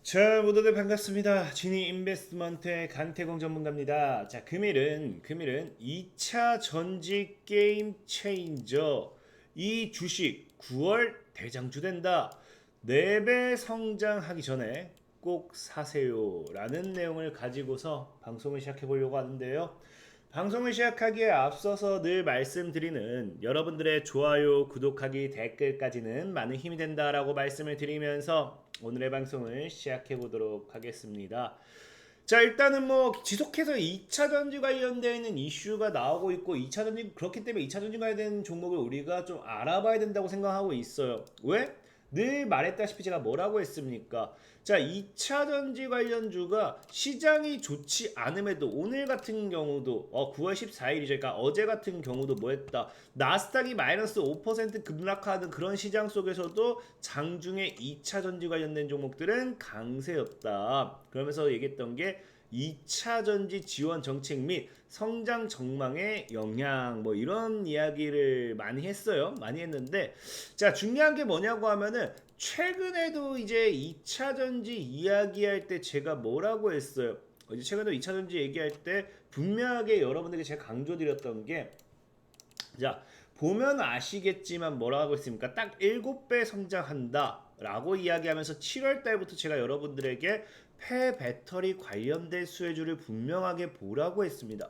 자, 모두들 반갑습니다. 지니 인베스트먼트의 강태공 전문가입니다. 자, 금일은 2차 전지 게임 체인저 이 주식 9월 대장주 된다. 4배 성장하기 전에 꼭 사세요라는 내용을 가지고서 방송을 시작해 보려고 하는데요. 방송을 시작하기에 앞서서 늘 말씀드리는 여러분들의 좋아요, 구독하기, 댓글까지는 많은 힘이 된다라고 말씀을 드리면서 오늘의 방송을 시작해 보도록 하겠습니다. 자, 일단은 뭐 지속해서 2차 전지 관련되어 있는 이슈가 나오고 있고 2차 전지 그렇기 때문에 2차 전지 관련된 종목을 우리가 좀 알아봐야 된다고 생각하고 있어요. 왜? 늘 말했다시피 제가 뭐라고 했습니까? 자, 2차 전지 관련주가 시장이 좋지 않음에도 오늘 같은 경우도 9월 14일이죠. 그러니까 어제 같은 경우도 뭐 했다? 나스닥이 마이너스 5% 급락하는 그런 시장 속에서도 장중에 2차 전지 관련된 종목들은 강세였다. 그러면서 얘기했던 게 2차 전지 지원 정책 및 성장 전망의 영향 뭐 이런 이야기를 많이 했어요. 많이 했는데 자, 중요한 게 뭐냐고 하면은 최근에도 이제 2차 전지 이야기할 때 제가 뭐라고 했어요? 이제 최근에 2차 전지 얘기할 때 분명하게 여러분들에게 제가 강조드렸던 게 자, 보면 아시겠지만 뭐라고 했습니까? 딱 7배 성장한다 라고 이야기하면서 7월 달부터 제가 여러분들에게 폐배터리 관련된 수혜주를 분명하게 보라고 했습니다.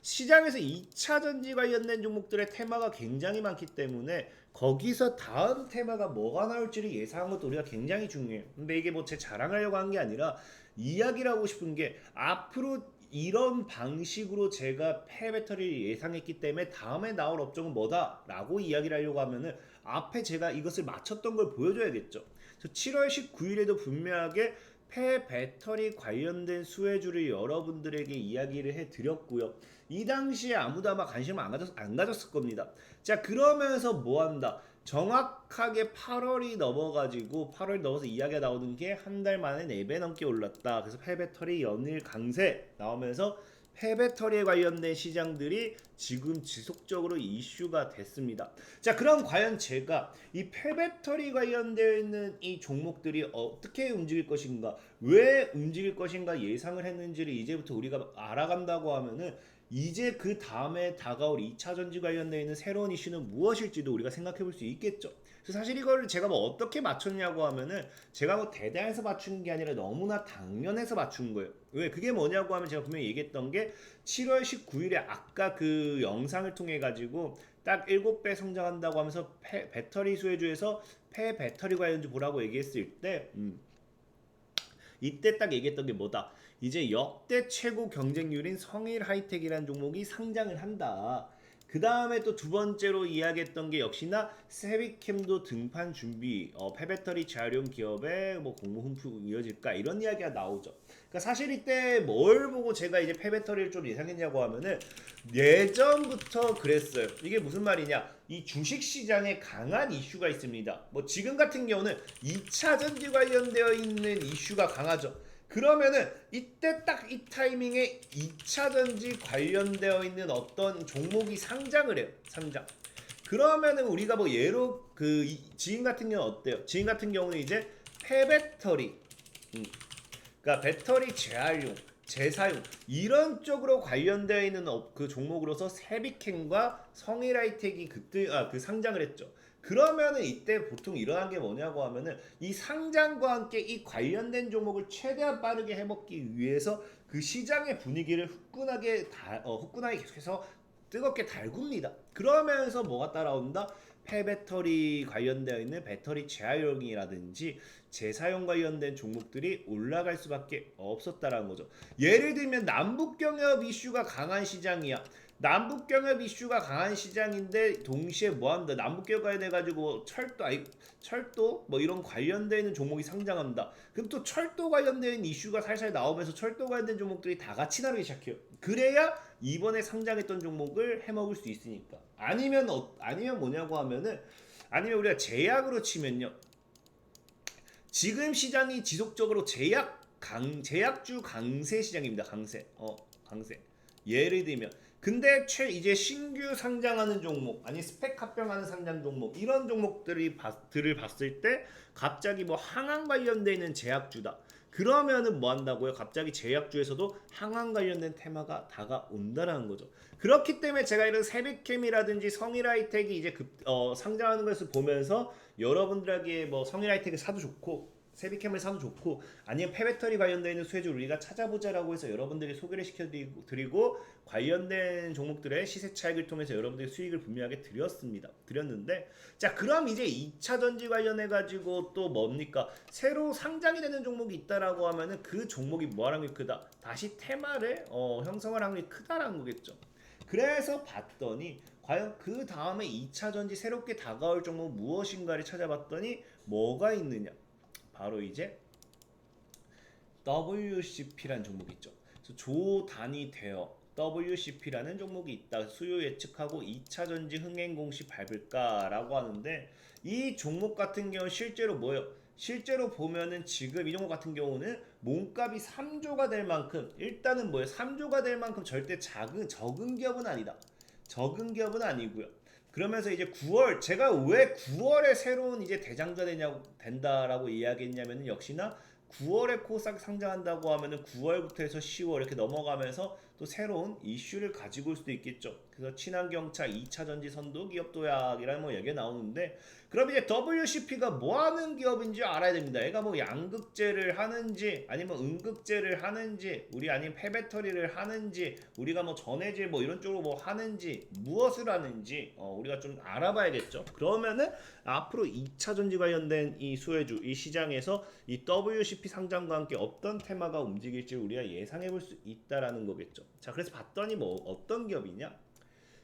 시장에서 2차 전지 관련된 종목들의 테마가 굉장히 많기 때문에 거기서 다음 테마가 뭐가 나올지를 예상한 것도 우리가 굉장히 중요해요. 근데 이게 뭐 제 자랑하려고 한 게 아니라 이야기를 하고 싶은 게 앞으로 이런 방식으로 제가 폐배터리를 예상했기 때문에 다음에 나올 업종은 뭐다라고 이야기를 하려고 하면은 앞에 제가 이것을 맞췄던 걸 보여줘야겠죠. 그래서 7월 19일에도 분명하게 폐배터리 관련된 수혜주를 여러분들에게 이야기를 해드렸고요. 이 당시에 아무도 아마 관심을 안 가졌을 겁니다. 자, 그러면서 뭐 한다? 정확하게 8월이 넘어가지고 8월 넘어서 이야기가 나오는 게 한 달 만에 4배 넘게 올랐다. 그래서 폐배터리 연일 강세 나오면서 폐배터리에 관련된 시장들이 지금 지속적으로 이슈가 됐습니다. 자, 그럼 과연 제가 이 폐배터리 관련되어 있는 이 종목들이 어떻게 움직일 것인가, 왜 움직일 것인가 예상을 했는지를 이제부터 우리가 알아간다고 하면은 이제 그 다음에 다가올 2차 전지 관련되어 있는 새로운 이슈는 무엇일지도 우리가 생각해 볼 수 있겠죠. 그래서 사실 이거를 제가 뭐 어떻게 맞췄냐고 하면은 제가 뭐 대단해서 맞춘 게 아니라 너무나 당면해서 맞춘 거예요. 왜? 그게 뭐냐고 하면 제가 분명히 얘기했던 게 7월 19일에 아까 그 영상을 통해 가지고 딱 7배 성장한다고 하면서 배터리 수혜주에서 폐배터리 관련주 보라고 얘기했을 때 이때 딱 얘기했던 게 뭐다? 이제 역대 최고 경쟁률인 성일 하이텍이라는 종목이 상장을 한다. 그 다음에 또 두 번째로 이야기했던 게 역시나 세비캠도 등판 준비, 폐배터리 재활용 기업의 뭐 공모 흠프 이어질까 이런 이야기가 나오죠. 그러니까 사실 이때 뭘 보고 제가 이제 폐배터리를 좀 예상했냐고 하면은 예전부터 그랬어요. 이게 무슨 말이냐? 이 주식 시장에 강한 이슈가 있습니다. 뭐 지금 같은 경우는 2차 전지 관련되어 있는 이슈가 강하죠. 그러면은 이때 딱 이 타이밍에 2차 전지 관련되어 있는 어떤 종목이 상장을 해요. 상장. 그러면은 우리가 뭐 예로 그 지인 같은 경우는 어때요? 지인 같은 경우는 이제 폐배터리, 그러니까 배터리 재활용, 재사용 이런 쪽으로 관련되어 있는 그 종목으로서 세비캔과 성일하이텍이 그때 그 상장을 했죠. 그러면은 이때 보통 일어난 게 뭐냐고 하면은 이 상장과 함께 이 관련된 종목을 최대한 빠르게 해먹기 위해서 그 시장의 분위기를 후끈하게 계속해서 뜨겁게 달굽니다. 그러면서 뭐가 따라온다? 폐배터리 관련되어 있는 배터리 재활용이라든지 재사용 관련된 종목들이 올라갈 수밖에 없었다라는 거죠. 예를 들면 남북경협 이슈가 강한 시장이야. 남북경협 이슈가 강한 시장인데 동시에 뭐한다? 남북경협 관련해가지고 철도 뭐 이런 관련되어 있는 종목이 상장한다. 그럼 또 철도 관련된 이슈가 살살 나오면서 철도 관련된 종목들이 다 같이 나르기 시작해요. 그래야 이번에 상장했던 종목을 해먹을 수 있으니까. 아니면 뭐냐고 하면은 아니면 우리가 제약으로 치면요. 지금 시장이 지속적으로 제약주 강세 시장입니다. 강세. 강세. 예를 들면 근데 이제 신규 상장하는 종목, 아니 스펙 합병하는 상장 종목 이런 종목들을 봤을 때 갑자기 뭐 항한 관련돼 있는 제약주다. 그러면은 뭐 한다고요? 갑자기 제약주에서도 항한 관련된 테마가 다가온다라는 거죠. 그렇기 때문에 제가 이런 세빛캠이라든지 성일하이텍이 이제 상장하는 것을 보면서 여러분들에게 뭐 성일하이텍을 사도 좋고 세비캠을 사도 좋고 아니면 폐배터리 관련되어 있는 수혜주 우리가 찾아보자라고 해서 여러분들이 소개를 시켜드리고 관련된 종목들의 시세 차익을 통해서 여러분들이 수익을 분명하게 드렸는데 자 그럼 이제 2차 전지 관련해 가지고 또 뭡니까 새로 상장이 되는 종목이 있다라고 하면은 그 종목이 뭐라는 게 크다 다시 테마를 형성할 확률이 크다라는 거겠죠. 그래서 봤더니 과연 그 다음에 2차 전지 새롭게 다가올 종목 무엇인가를 찾아봤더니 뭐가 있느냐 바로 이제 WCP라는 종목이 있죠. 그래서 조 단위 대여 WCP라는 종목이 있다. 수요 예측하고 2차 전지 흥행 공시 밟을까라고 하는데 이 종목 같은 경우는 실제로 뭐예요? 실제로 보면은 지금 이 종목 같은 경우는 몸값이 3조가 될 만큼 일단은 뭐예요? 3조가 될 만큼 절대 적은 기업은 아니다. 적은 기업은 아니고요. 그러면서 이제 9월 제가 왜 9월에 새로운 이제 대장주가 된다라고 이야기했냐면은 역시나 9월에 코스닥 상장한다고 하면은 9월부터 해서 10월 이렇게 넘어가면서 또 새로운 이슈를 가지고 올 수도 있겠죠. 그래서 친환경차 2차 전지 선도 기업 도약이라는 뭐 얘기가 나오는데 그럼 이제 WCP가 뭐 하는 기업인지 알아야 됩니다. 얘가 뭐 양극재를 하는지 아니면 음극재를 하는지 우리 아니면 폐배터리를 하는지 우리가 뭐 전해질 뭐 이런 쪽으로 뭐 하는지 무엇을 하는지 우리가 좀 알아봐야겠죠. 그러면은 앞으로 2차 전지 관련된 이 수혜주 이 시장에서 이 WCP 상장과 함께 어떤 테마가 움직일지 우리가 예상해 볼 수 있다라는 거겠죠. 자 그래서 봤더니 뭐 어떤 기업이냐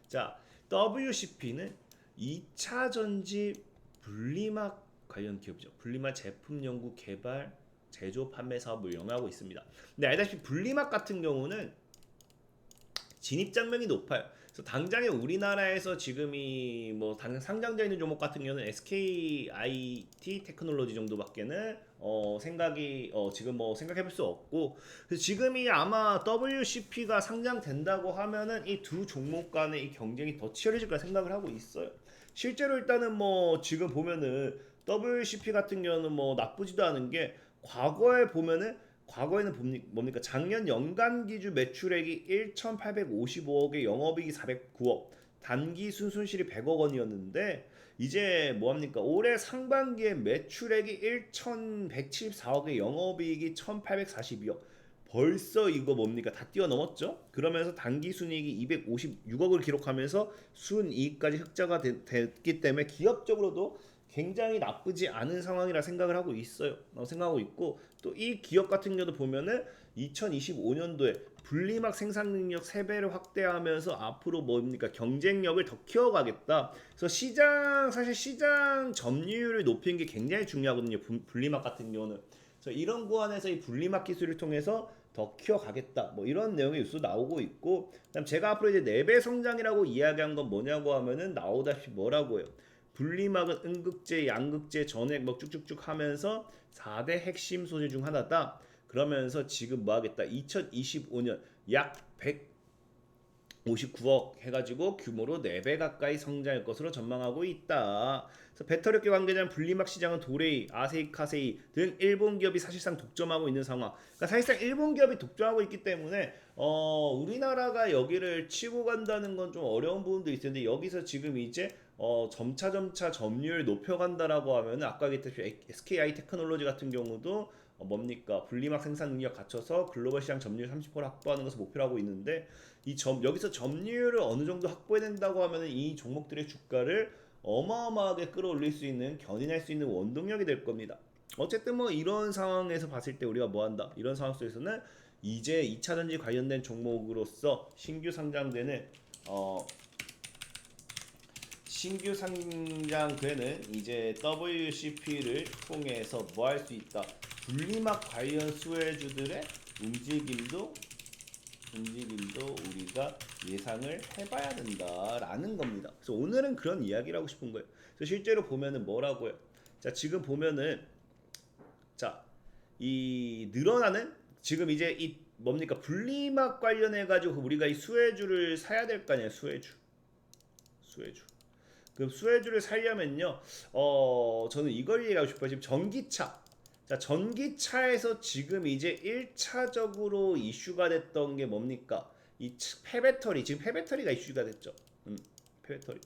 자 WCP는 2차 전지 분리막 관련 기업이죠. 분리막 제품 연구 개발 제조 판매 사업을 영위하고 있습니다. 근데 알다시피 분리막 같은 경우는 진입 장벽이 높아요. 그래서 당장에 우리나라에서 지금이 뭐 당장 상장되어 있는 종목 같은 경우는 SKIT 테크놀로지 정도밖에는 지금 뭐 생각해볼 수 없고 그래서 지금이 아마 WCP가 상장된다고 하면은 이 두 종목 간의 이 경쟁이 더 치열해질 거라 생각을 하고 있어요. 실제로 일단은 뭐 지금 보면은 WCP 같은 경우는 뭐 나쁘지도 않은 게 과거에는 뭡니까? 작년 연간 기준 매출액이 1,855억에 영업이익이 409억, 단기 순손실이 100억 원이었는데 이제 뭐합니까? 올해 상반기에 매출액이 1,174억에 영업이익이 1,842억. 벌써 이거 뭡니까? 다 뛰어넘었죠? 그러면서 단기 순이익이 256억을 기록하면서 순이익까지 흑자가 됐기 때문에 기업적으로도 굉장히 나쁘지 않은 상황이라 생각을 하고 있어요. 생각하고 있고 또 이 기업 같은 경우도 보면은 2025년도에 분리막 생산 능력 3배를 확대하면서 앞으로 뭡니까 경쟁력을 더 키워가겠다. 그래서 사실 시장 점유율을 높이는 게 굉장히 중요하거든요. 분리막 같은 경우는. 그래서 이런 구간에서 이 분리막 기술을 통해서 더 키워가겠다. 뭐 이런 내용의 뉴스 나오고 있고, 그다음 제가 앞으로 이제 4배 성장이라고 이야기한 건 뭐냐고 하면은 나오다시피 뭐라고 해요. 분리막은 음극재, 양극재, 전액 뭐 쭉쭉쭉 하면서 4대 핵심 소재 중 하나다. 그러면서 지금 뭐 하겠다. 2025년 약 159억 해가지고 규모로 4배 가까이 성장할 것으로 전망하고 있다. 그래서 배터리업계 관계자는 분리막 시장은 도레이, 아세이, 카세이 등 일본 기업이 사실상 독점하고 있는 상황. 그러니까 사실상 일본 기업이 독점하고 있기 때문에 우리나라가 여기를 치고 간다는 건 좀 어려운 부분도 있을 텐데 여기서 지금 이제 점차 점유율 높여간다라고 하면은 아까 얘기했듯이 SKI 테크놀로지 같은 경우도 뭡니까 분리막 생산 능력 갖춰서 글로벌 시장 점유율 30% 확보하는 것을 목표로 하고 있는데 여기서 점유율을 어느 정도 확보해야 된다고 하면은 이 종목들의 주가를 어마어마하게 끌어올릴 수 있는 견인할 수 있는 원동력이 될 겁니다. 어쨌든 뭐 이런 상황에서 봤을 때 우리가 뭐 한다 이런 상황 속에서는 이제 2차 전지 관련된 종목으로서 신규 상장되는 이제 WCP를 통해서 뭐 할 수 있다. 분리막 관련 수혜주들의 움직임도 우리가 예상을 해봐야 된다라는 겁니다. 그래서 오늘은 그런 이야기를 하고 싶은 거예요. 그래서 실제로 보면은 뭐라고요? 자 지금 보면은 이 늘어나는 지금 이제 이 뭡니까 분리막 관련해 가지고 우리가 이 수혜주를 사야 될 거 아니에요. 수혜주. 그 수혜주를 살려면요. 저는 이걸 얘기하고 싶어요. 지금 전기차. 자, 전기차에서 지금 이제 1차적으로 이슈가 됐던 게 뭡니까? 이 폐배터리. 지금 폐배터리가 이슈가 됐죠. 폐배터리.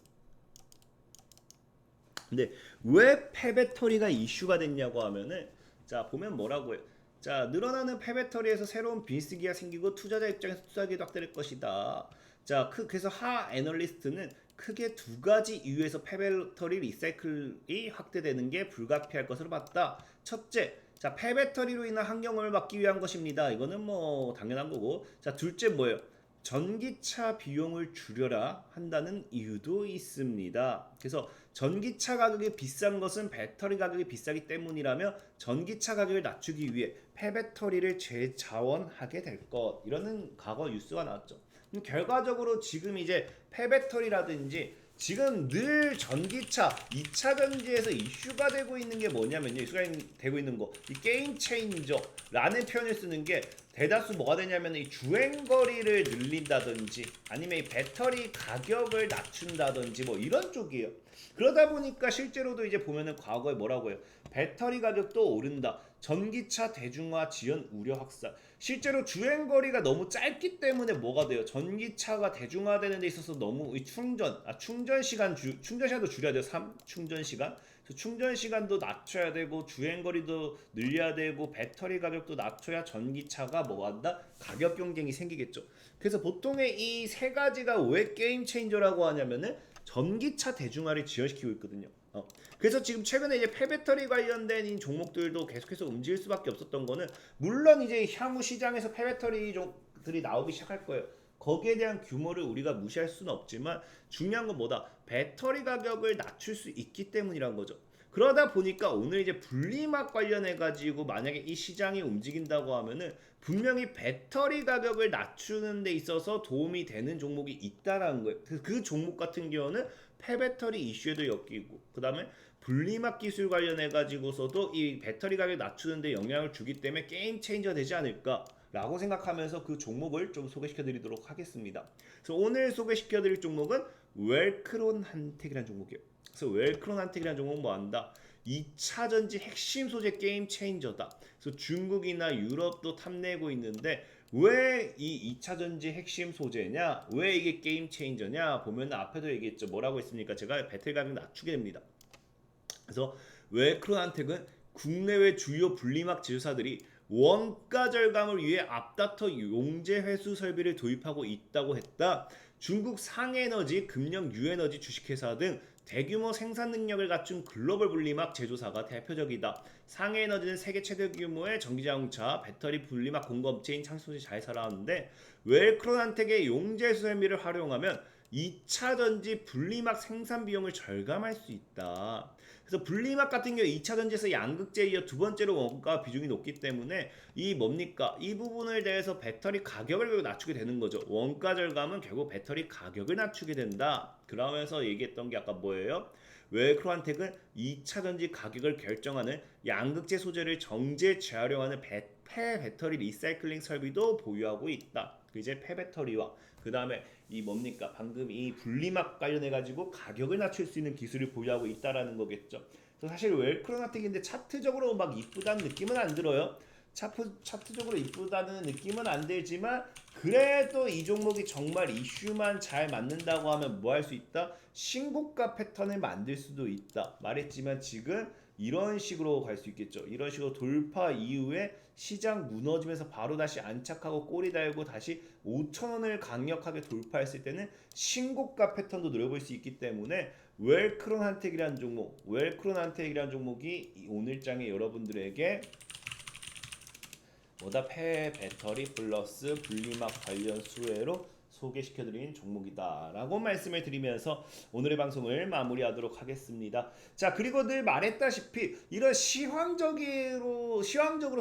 근데 왜 폐배터리가 이슈가 됐냐고 하면은 자, 보면 뭐라고요? 자, 늘어나는 폐배터리에서 새로운 비즈니스기가 생기고 투자자 입장에서 투자 기회도 확대될 것이다. 자, 그래서 하 애널리스트는 크게 두 가지 이유에서 폐배터리 리사이클이 확대되는 게 불가피할 것으로 봤다. 첫째, 자, 폐배터리로 인한 환경오염을 막기 위한 것입니다. 이거는 뭐 당연한 거고. 자, 둘째 뭐예요? 전기차 비용을 줄여라 한다는 이유도 있습니다. 그래서 전기차 가격이 비싼 것은 배터리 가격이 비싸기 때문이라며 전기차 가격을 낮추기 위해 폐배터리를 재자원하게 될 것. 이러는 과거 뉴스가 나왔죠. 결과적으로 지금 이제 폐배터리라든지 지금 늘 전기차 2차 전지에서 이슈가 되고 있는 게 뭐냐면요. 이슈가 되고 있는 거. 이 게임 체인저라는 표현을 쓰는 게 대다수 뭐가 되냐면 이 주행거리를 늘린다든지 아니면 이 배터리 가격을 낮춘다든지 뭐 이런 쪽이에요. 그러다 보니까 실제로도 이제 보면은 과거에 뭐라고 해요? 배터리 가격도 오른다. 전기차 대중화 지연 우려 확산. 실제로 주행거리가 너무 짧기 때문에 뭐가 돼요? 전기차가 대중화되는 데 있어서 너무 충전 시간도 줄여야 돼요. 충전 시간. 충전 시간도 낮춰야 되고 주행거리도 늘려야 되고 배터리 가격도 낮춰야 전기차가 뭐한다? 가격 경쟁이 생기겠죠. 그래서 보통의 이 세 가지가 왜 게임 체인저라고 하냐면은 전기차 대중화를 지연시키고 있거든요. 그래서 지금 최근에 이제 폐배터리 관련된 이 종목들도 계속해서 움직일 수밖에 없었던 거는 물론 이제 향후 시장에서 폐배터리들이 나오기 시작할 거예요. 거기에 대한 규모를 우리가 무시할 수는 없지만 중요한 건 뭐다? 배터리 가격을 낮출 수 있기 때문이란 거죠. 그러다 보니까 오늘 이제 분리막 관련해 가지고 만약에 이 시장이 움직인다고 하면은 분명히 배터리 가격을 낮추는 데 있어서 도움이 되는 종목이 있다라는 거예요. 그래서 그 종목 같은 경우는 폐배터리 이슈에도 엮이고 그다음에 분리막 기술 관련해 가지고서도 이 배터리 가격 낮추는 데 영향을 주기 때문에 게임 체인저 되지 않을까 라고 생각하면서 그 종목을 좀 소개시켜 드리도록 하겠습니다. 그래서 오늘 소개시켜 드릴 종목은 웰크론 한텍이라는 종목이에요. 그래서 웰크론 한텍이라는 종목은 뭐한다? 2차 전지 핵심 소재 게임 체인저다. 그래서 중국이나 유럽도 탐내고 있는데 왜 이 2차 전지 핵심 소재냐? 왜 이게 게임 체인저냐? 보면 앞에도 얘기했죠. 뭐라고 했습니까? 제가 배터리 가격 낮추게 됩니다. 그래서 웰크론 한텍은 국내외 주요 분리막 제조사들이 원가 절감을 위해 앞다퉈 용재 회수 설비를 도입하고 있다고 했다. 중국 상에너지, 금령 유에너지 주식회사 등 대규모 생산 능력을 갖춘 글로벌 분리막 제조사가 대표적이다. 상에너지는 세계 최대 규모의 전기자동차, 배터리 분리막 공급업체인 창소지 잘 살아왔는데 웰크론한텍의 용재 회수 설비를 활용하면 2차 전지 분리막 생산 비용을 절감할 수 있다. 그래서 분리막 같은 경우 2차 전지에서 양극재에 이어 두 번째로 원가 비중이 높기 때문에 이 뭡니까? 이 부분을 대해서 배터리 가격을 결국 낮추게 되는 거죠. 원가 절감은 결국 배터리 가격을 낮추게 된다. 그러면서 얘기했던 게 아까 뭐예요? 웰크론한텍은 2차 전지 가격을 결정하는 양극재 소재를 정제 재활용하는 폐배터리 리사이클링 설비도 보유하고 있다. 이제 폐배터리와 그 다음에 이 뭡니까? 방금 이 분리막 관련해 가지고 가격을 낮출 수 있는 기술을 보유하고 있다라는 거겠죠. 그래서 사실 웰크론한텍인데 차트적으로 막 이쁘다는 느낌은 안 들어요. 차트적으로 이쁘다는 느낌은 안 들지만 그래도 이 종목이 정말 이슈만 잘 맞는다고 하면 뭐 할 수 있다? 신고가 패턴을 만들 수도 있다. 말했지만 지금 이런 식으로 갈 수 있겠죠. 이런 식으로 돌파 이후에 시장 무너지면서 바로 다시 안착하고 꼬리 달고 다시 5,000원을 강력하게 돌파했을 때는 신고가 패턴도 노려볼 수 있기 때문에 웰크론한텍이라는 종목이 오늘장에 여러분들에게 뭐다 배터리 플러스 분리막 관련 수혜로 소개시켜드린 종목이다 라고 말씀을 드리면서 오늘의 방송을 마무리하도록 하겠습니다. 자, 그리고 늘 말했다시피 이런 시황적으로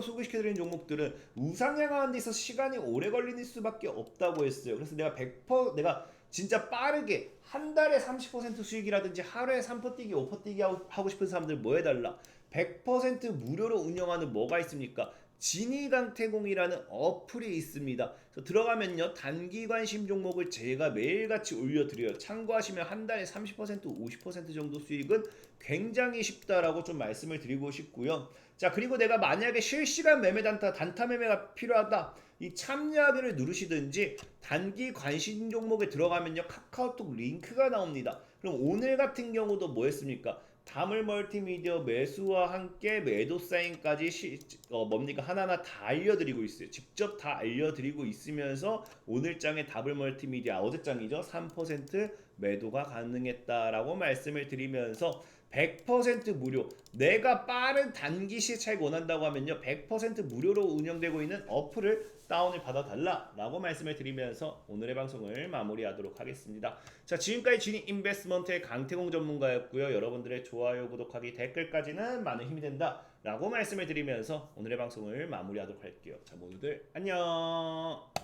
소개시켜드린 종목들은 우상향하는 데 있어서 시간이 오래 걸리는 수밖에 없다고 했어요. 그래서 내가 진짜 빠르게 한 달에 30% 수익이라든지 하루에 3% 뛰기 5% 뛰기 하고 싶은 사람들 뭐 해달라? 100% 무료로 운영하는 뭐가 있습니까? 지니강태공이라는 어플이 있습니다. 그래서 들어가면요 단기 관심 종목을 제가 매일같이 올려드려요. 참고하시면 한 달에 30% 50% 정도 수익은 굉장히 쉽다라고 좀 말씀을 드리고 싶고요. 자, 그리고 내가 만약에 실시간 매매 단타 매매가 필요하다, 이 참여하기를 누르시든지 단기 관심 종목에 들어가면요 카카오톡 링크가 나옵니다. 그럼 오늘 같은 경우도 뭐 했습니까? 다물 멀티미디어 매수와 함께 매도 사인까지 뭡니까 하나하나 다 알려드리고 있어요. 직접 다 알려드리고 있으면서 오늘 장에 다물 멀티미디어 어제 장이죠 3% 매도가 가능했다라고 말씀을 드리면서 100% 무료, 내가 빠른 단기 시차익 원한다고 하면요 100% 무료로 운영되고 있는 어플을 다운을 받아달라라고 말씀을 드리면서 오늘의 방송을 마무리하도록 하겠습니다. 자, 지금까지 지니 인베스트먼트의 강태공 전문가였고요. 여러분들의 좋아요, 구독하기, 댓글까지는 많은 힘이 된다라고 말씀을 드리면서 오늘의 방송을 마무리하도록 할게요. 자, 모두들 안녕.